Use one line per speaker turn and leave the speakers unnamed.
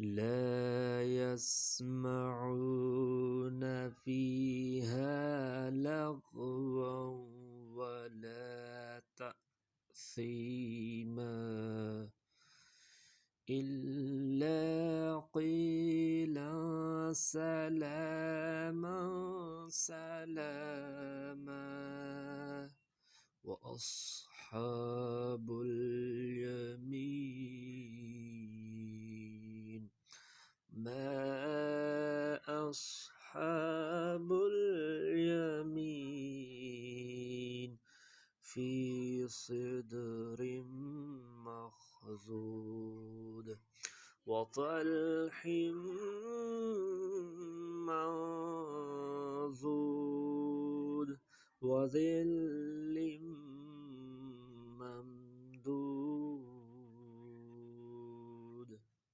لا يسمعون فيها لغوا ولا تأثيما إلا قيلا سلاما سلاما وأصحاب اليمين ما أصحاب اليمين في صدر مخضود وطلح منضود وظل